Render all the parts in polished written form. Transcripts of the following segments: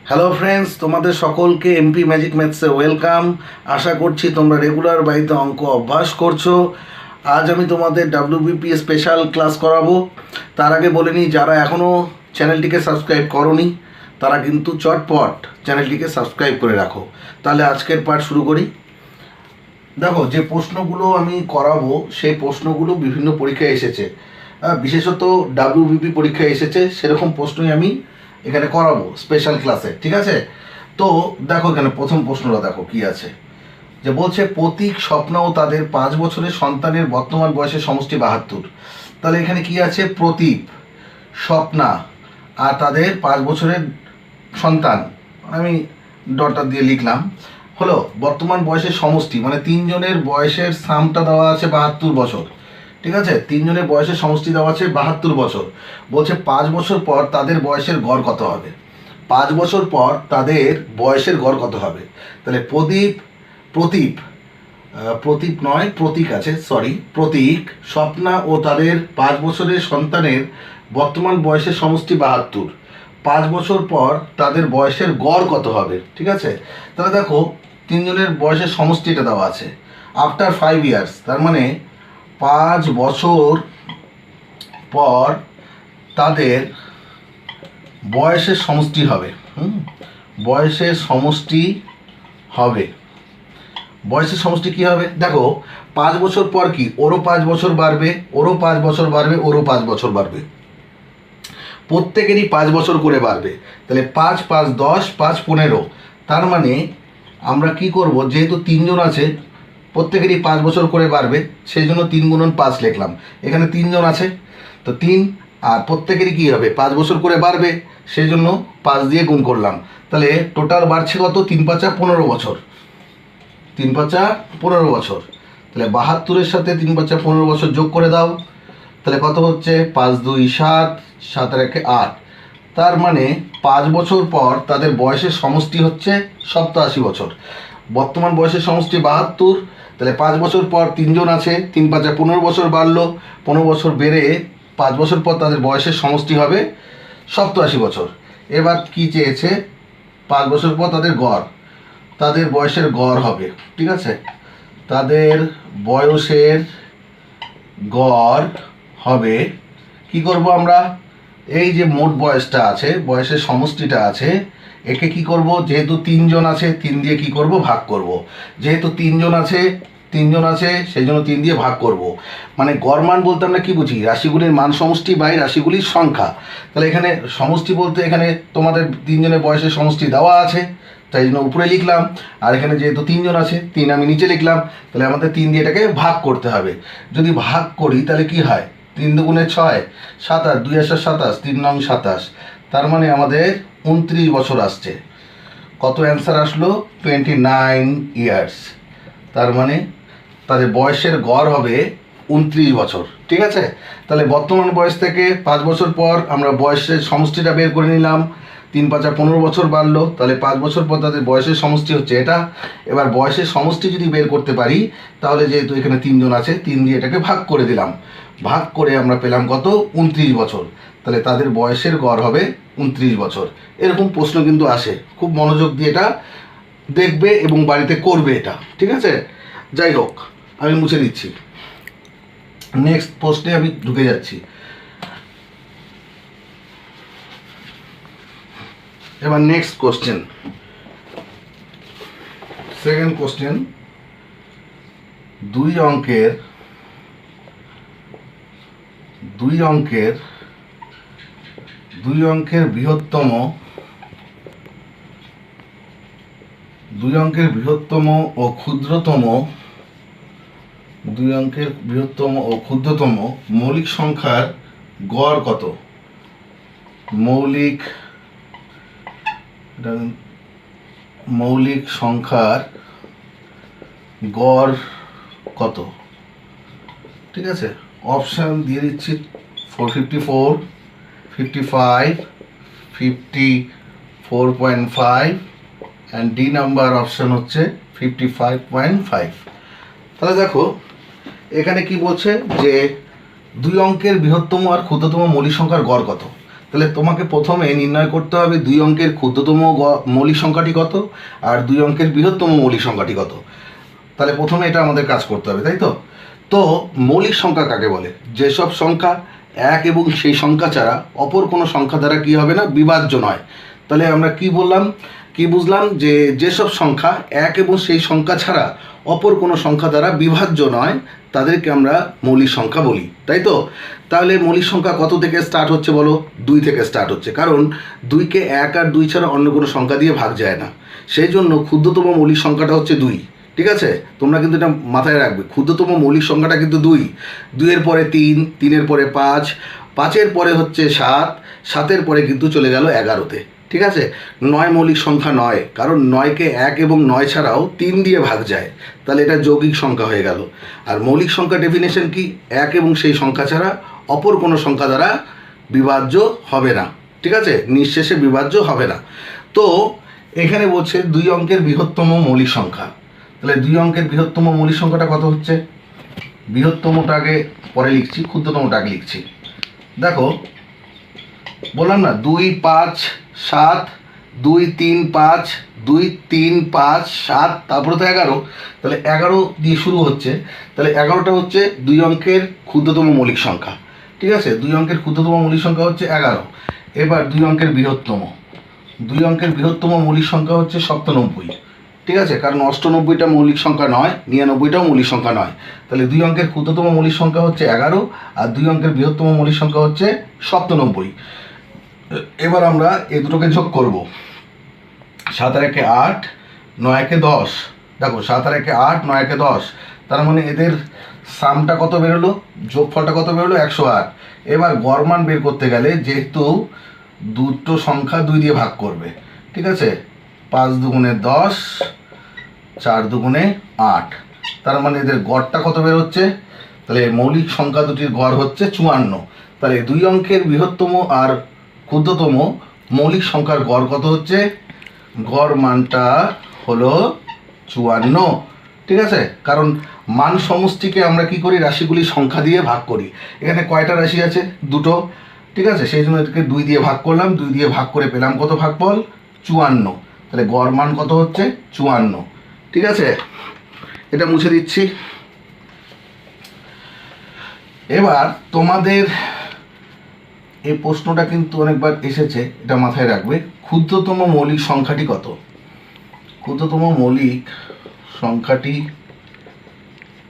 Hello friends, তোমাদের সকলকে MP magic ম্যাথসে welcome. আশা করছি তোমরা রেগুলার বাড়িতে অঙ্ক অভ্যাস করছো। আজ আমি তোমাদের ডাব্লিউবিপি স্পেশাল ক্লাস করাবো। তার আগে বলে নিই, যারা এখনও চ্যানেলটিকে সাবস্ক্রাইব করোনি তারা কিন্তু চটপট চ্যানেলটিকে সাবস্ক্রাইব করে রাখো। তাহলে আজকের পাঠ শুরু করি। দেখো, যে প্রশ্নগুলো আমি করাবো সেই প্রশ্নগুলো বিভিন্ন পরীক্ষায় এসেছে, বিশেষত ডাব্লিউবিপি পরীক্ষায় এসেছে, সেরকম প্রশ্নই আমি এখানে করাবো স্পেশাল ক্লাসে। ঠিক আছে? তো দেখো, এখানে প্রথম প্রশ্নটা দেখো কি আছে, যে বলছে প্রতীক, স্বপ্ন ও তাদের 5 বছরের সন্তানের বর্তমান বয়সের সমষ্টি 72। তাহলে এখানে কি আছে? প্রতীক, স্বপ্না আর তাদের 5 বছরের সন্তান, আমি ডটটা দিয়ে লিখলাম, হলো বর্তমান বয়সের সমষ্টি, মানে তিনজনের বয়সের সামটা দেওয়া আছে 72 বছর। ঠিক আছে? তিনজনের বয়সের সমষ্টি দেওয়া আছে 72 বছর। বলছে 5 বছর পর তাদের বয়সের গড় কত হবে। 5 বছর পর তাদের বয়সের গড় কত হবে। তাহলে প্রতীপ নয়, প্রতীক আছে, সরি, প্রতীক, স্বপ্না ও তাদের 5 বছরের সন্তানের বর্তমান বয়সের সমষ্টি 72। 5 বছর পর তাদের বয়সের গড় কত হবে। ঠিক আছে? তাহলে দেখো, তিনজনের বয়সের সমষ্টিটা দেওয়া আছে আফটার 5 ইয়ার্স, তার মানে 5 বছর পর তাদের বয়সের সমষ্টি হবে। বয়সের সমষ্টি হবে। বয়সের সমষ্টি কী হবে? দেখো, 5 বছর পর কি, ওরও 5 বছর বাড়বে, ওরও 5 বছর বাড়বে, ওরও 5 বছর বাড়বে, প্রত্যেকেরই 5 বছর করে বাড়বে। তাহলে 5 5 10, 5 15। তার মানে আমরা কি করব, যেহেতু তিনজন আছে, প্রত্যেকেরই 5 বছর করে বাড়বে, সেই জন্য 3 গুণন 5 লিখলাম। এখানে তিনজন আছে তো 3, আর প্রত্যেকেরই কী হবে, 5 বছর করে বাড়বে, সেই জন্য 5 দিয়ে গুণ করলাম। তাহলে টোটাল বাড়ছে কত? 3 5 15 বছর। 3 5 15 বছর। তাহলে 72-এর সাথে 3 5 15 বছর যোগ করে দাও। তাহলে কত হচ্ছে? 5 2 7, 7 আর 1 8। তার মানে 5 বছর পর তাদের বয়সের সমষ্টি হচ্ছে 87 বছর। বর্তমান বয়সের সমষ্টি 72। তাহলে 5 বছর পর তিনজন আছে, 3 5 15 বছর বাড়লো, 15 বছর বেড়ে 5 বছর পর তাদের বয়সের সমষ্টি হবে 87 বছর। এবার কি চেয়েছে? 5 বছর পর তাদের গড়, তাদের বয়সের গড় হবে। ঠিক আছে? তাদের বয়সের গড় হবে, কি করব আমরা, এই যে মোট বয়সটা আছে, বয়সের সমষ্টিটা আছে, একে কি করব, যেহেতু তিনজন আছে 3 দিয়ে কি করব, ভাগ করব। যেহেতু তিনজন আছে সেই জন্য 3 দিয়ে ভাগ করব। মানে গড় মান বলতে আমরা কি বুঝি? রাশিগুলির মান সমষ্টি বাই রাশিগুলির সংখ্যা। তাহলে এখানে সমষ্টি বলতে এখানে তোমাদের তিনজনের বয়সের সমষ্টি দেওয়া আছে, তাই জন্য উপরে লিখলাম। আর এখানে যেহেতু তিনজন আছে, 3 আমি নিচে লিখলাম। তাহলে আমাদের 3 দিয়ে এটাকে ভাগ করতে হবে। যদি ভাগ করি তাহলে কি হয়? 3 দুগুণে 6, 27, 2 আসা 27, 3 নং 27। তার মানে আমাদের 29 বছর আসছে। কত অ্যান্সার আসলো? 29 ইয়ার্স। তার মানে তাদের বয়সের গড় হবে 29 বছর। ঠিক আছে? তাহলে বর্তমান বয়স থেকে 5 বছর পর আমরা বয়সের সমষ্টিটা বের করে নিলাম। 3 5 15 বছর বাড়লো, তাহলে 5 বছর পর তাদের বয়সের সমষ্টি হচ্ছে এটা। এবার বয়সের সমষ্টি যদি বের করতে পারি, তাহলে যেহেতু এখানে তিনজন আছে, 3 দিয়ে এটাকে ভাগ করে দিলাম। ভাগ করে আমরা পেলাম কত? 29 বছর। তাহলে তাদের বয়সের গড় হবে 29 বছর। এরকম প্রশ্ন কিন্তু আসে, খুব মনোযোগ দিয়ে এটা দেখবে এবং বাড়িতে করবে এটা। ঠিক আছে? যাই হোক, আমি মুছে দিচ্ছি। নেক্সট প্রশ্নে আমি ঢুকে যাচ্ছি। এবার নেক্সট কোশ্চেন, সেকেন্ড কোশ্চেন, দুই অঙ্কের বৃহত্তম ও ক্ষুদ্রতম মৌলিক সংখ্যার গড় কত? মৌলিক সংখ্যার গড় কত? ঠিক আছে? অপশান দিয়ে দিচ্ছি, 454, 55, 54.5 অ্যান্ড ডি নাম্বার অপশান হচ্ছে 55.5। তাহলে দেখো, এখানে কি বলছে, যে দুই অঙ্কের বৃহত্তম আর ক্ষুদ্রতম মৌলিক সংখ্যার গড় কত। তাহলে তোমাকে প্রথমে নির্ণয় করতে হবে 2 অঙ্কের ক্ষুদ্রতম মৌলিক সংখ্যাটি কত আর 2 অঙ্কের বৃহত্তম মৌলিক সংখ্যাটি কত। তাহলে প্রথমে এটা আমাদের কাজ করতে হবে, তাই তো। তো মৌলিক সংখ্যা কাকে বলে? যেসব সংখ্যা এক এবং সেই সংখ্যা ছাড়া অপর কোনো সংখ্যা দ্বারা কি হবে না, বিভাজ্য নয়। তাহলে আমরা কি বললাম, কি বুঝলাম, যে যেসব সংখ্যা এক এবং সেই সংখ্যা ছাড়া অপর কোনো সংখ্যা দ্বারা বিভাজ্য নয় তাদেরকে আমরা মৌলিক সংখ্যা বলি, তাই তো। তাহলে মৌলিক সংখ্যা কত থেকে স্টার্ট হচ্ছে বলো? 2 থেকে স্টার্ট হচ্ছে, কারণ 2কে 1 আর 2 ছাড়া অন্য কোনো সংখ্যা দিয়ে ভাগ যায় না। সেই জন্য ক্ষুদ্রতম মৌলিক সংখ্যাটা হচ্ছে 2। ঠিক আছে, তোমরা কিন্তু এটা মাথায় রাখবে, ক্ষুদ্রতম মৌলিক সংখ্যাটা কিন্তু 2। 2-এর পরে 3, 3-এর পরে 5, 5-এর পরে হচ্ছে 7, 7-এর পরে কিন্তু চলে গেল 11-তে। ঠিক আছে, 9 মৌলিক সংখ্যা নয়, কারণ 9কে 1 এবং 9 ছাড়াও 3 দিয়ে ভাগ যায়, তাহলে এটা যৌগিক সংখ্যা হয়ে গেল। আর মৌলিক সংখ্যা ডেফিনেশন কি? 1 এবং সেই সংখ্যা ছাড়া অপর কোনো সংখ্যা দ্বারা বিভাজ্য হবে না। ঠিক আছে, নিঃশেষে বিভাজ্য হবে না। তো এখানে বলছে 2 অঙ্কের বৃহত্তম মৌলিক সংখ্যা। তাহলে 2 অঙ্কের বৃহত্তম মৌলিক সংখ্যাটা কত হচ্ছে? বৃহত্তমটাকে পরে লিখছি, ক্ষুদ্রতমটাকে লিখছি। দেখো, বললাম না 2, 5, 7, 2, 3, 5, 2, 3, 5, 7, তারপরে তো 11। তাহলে 11 দিয়ে শুরু হচ্ছে, তাহলে 11টা হচ্ছে 2 অঙ্কের ক্ষুদ্রতম মৌলিক সংখ্যা। ঠিক আছে, 2 অঙ্কের ক্ষুদ্রতম মৌলিক সংখ্যা হচ্ছে 11। এবার 2 অঙ্কের বৃহত্তম, 2 অঙ্কের বৃহত্তম মৌলিক সংখ্যা হচ্ছে 97। ঠিক আছে, কারণ 98টা মৌলিক সংখ্যা নয়, 99টাও মৌলিক সংখ্যা নয়। তাহলে 2 অঙ্কের ক্ষুদ্রতম মৌলিক সংখ্যা হচ্ছে 11 আর 2 অঙ্কের বৃহত্তম মৌলিক সংখ্যা হচ্ছে 97। এবার আমরা এই দুটোকে যোগ করব। 7 আর 1 8, 9 1 10। দেখো 7 আর 1 8, 9 1 10, তার মানে এদের সামটা কত বেরোলো, যোগফলটা কত বেরোলো? 108। এবার গড় মান বের করতে গেলে যেহেতু দুটো সংখ্যা 2 দিয়ে ভাগ করবে, ঠিক আছে, 5 দুগুণে 10, 4 দুগুণে 8, তার মানে এদের গড়টা কত বের হচ্ছে? তাহলে মৌলিক সংখ্যা দুটির গড় হচ্ছে 54। তাহলে 2 অঙ্কের বৃহত্তম আর ক্ষুদ্রতম মৌলিক সংখ্যার গড় কত হচ্ছে? গড় মানটা হলো 54। ঠিক আছে, কারণ মান সমষ্টিকে আমরা কি করি? রাশিগুলি সংখ্যা দিয়ে ভাগ করি। এখানে কয়টা রাশি আছে? 2টো। ঠিক আছে, সেই জন্য এটাকে 2 দিয়ে ভাগ করলাম, 2 দিয়ে ভাগ করে পেলাম কত ভাগফল? 54। তাহলে গড় মান কত হচ্ছে? 54। ঠিক আছে, এটা মুছে দিচ্ছি। এবার তোমাদের এই প্রশ্নটা কিন্তু অনেকবার এসেছে, এটা মাথায় রাখবে। ক্ষুদ্রতম মৌলিক সংখ্যাটি কত? ক্ষুদ্রতম মৌলিক সংখ্যাটি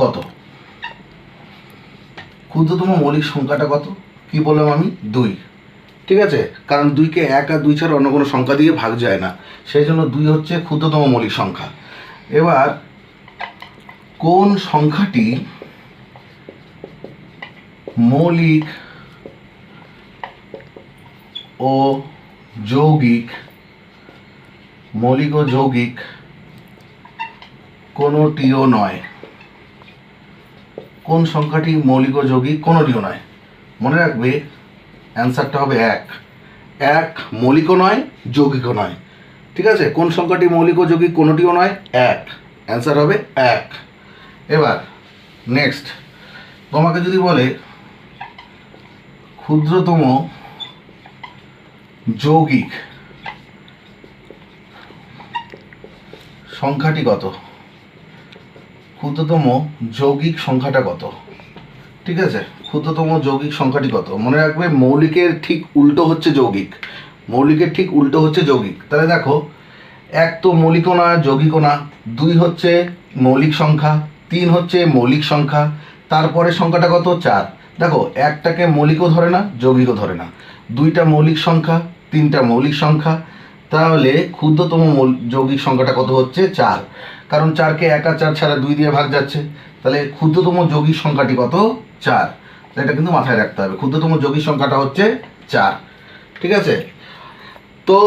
কত? ক্ষুদ্রতম মৌলিক সংখ্যাটা কত? কি বললাম আমি? 2। ঠিক আছে, কারণ 2কে 1 আর 2 ছাড়া অন্য কোনো সংখ্যা দিয়ে ভাগ যায় না, সেই জন্য 2 হচ্ছে ক্ষুদ্রতম মৌলিক সংখ্যা। এবার কোন সংখ্যাটি মৌলিক ও যৌগিক, মৌলিক ও যৌগিক কোনোটিও নয়? কোন সংখ্যাটি মৌলিক ও যৌগিক কোনোটিও নয়? মনে রাখবে অ্যান্সারটা হবে 1। 1 মৌলিকও নয়, যৌগিকও নয়। ঠিক আছে, কোন সংখ্যাটি মৌলিক ও যৌগিক কোনোটিও নয়? 1। অ্যান্সার হবে 1। এবার নেক্সট, তোমাকে যদি বলে ক্ষুদ্রতম যৌগিক সংখ্যাটি কত? ক্ষুদ্রতম যৌগিক সংখ্যাটা কত? ঠিক আছে, ক্ষুদ্রতম যৌগিক সংখ্যাটি কত? মনে রাখবে মৌলিকের ঠিক উল্টো হচ্ছে যৌগিক, মৌলিকের ঠিক উল্টো হচ্ছে যৌগিক। তাহলে দেখো, 1 তো মৌলিকও না, যৌগিকও না, 2 হচ্ছে মৌলিক সংখ্যা, 3 হচ্ছে মৌলিক সংখ্যা, তারপরে সংখ্যাটা কত? 4। দেখো, 1টাকে মৌলিকও ধরে না, যৌগিকও ধরে না, 2টা মৌলিক সংখ্যা, 3টা মৌলিক সংখ্যা, তাহলে ক্ষুদ্রতম যৌগিক সংখ্যাটা কত হচ্ছে? 4। কারণ 4কে 1 আর 4 ছাড়া 2 দিয়ে ভাগ যাচ্ছে, তাহলে ক্ষুদ্রতম যৌগিক সংখ্যাটি কত? 4। এটা কিন্তু মাথায় রাখতে হবে, ক্ষুদ্রতম যৌগিক সংখ্যাটা হচ্ছে 4। ঠিক আছে, তো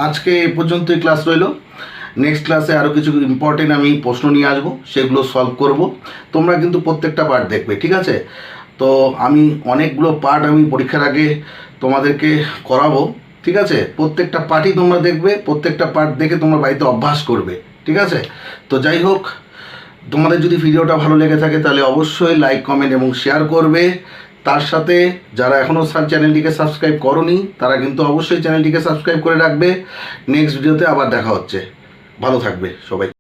আজকে এ পর্যন্তই ক্লাস রইল। নেক্সট ক্লাসে আরও কিছু ইম্পর্টেন্ট আমি প্রশ্ন নিয়ে আসবো, সেগুলো সলভ করব। তোমরা কিন্তু প্রত্যেকটা পার্ট দেখবে, ঠিক আছে। তো আমি অনেকগুলো পার্ট আমি পরীক্ষার আগে তোমাদেরকে করাবো, ঠিক আছে। প্রত্যেকটা পার্টই তোমরা দেখবে, প্রত্যেকটা পার্ট দেখে তোমরা বাড়িতে অভ্যাস করবে, ঠিক আছে। তো যাই হোক, তোমাদের যদি ভিডিওটা ভালো লেগে থাকে তাহলে অবশ্যই লাইক, কমেন্ট এবং শেয়ার করবে। তার সাথে যারা এখনও চ্যানেলটিকে সাবস্ক্রাইব করনি তারা কিন্তু অবশ্যই চ্যানেলটিকে সাবস্ক্রাইব করে রাখবে। নেক্সট ভিডিওতে আবার দেখা হচ্ছে। ভালো থাকবে সবাই।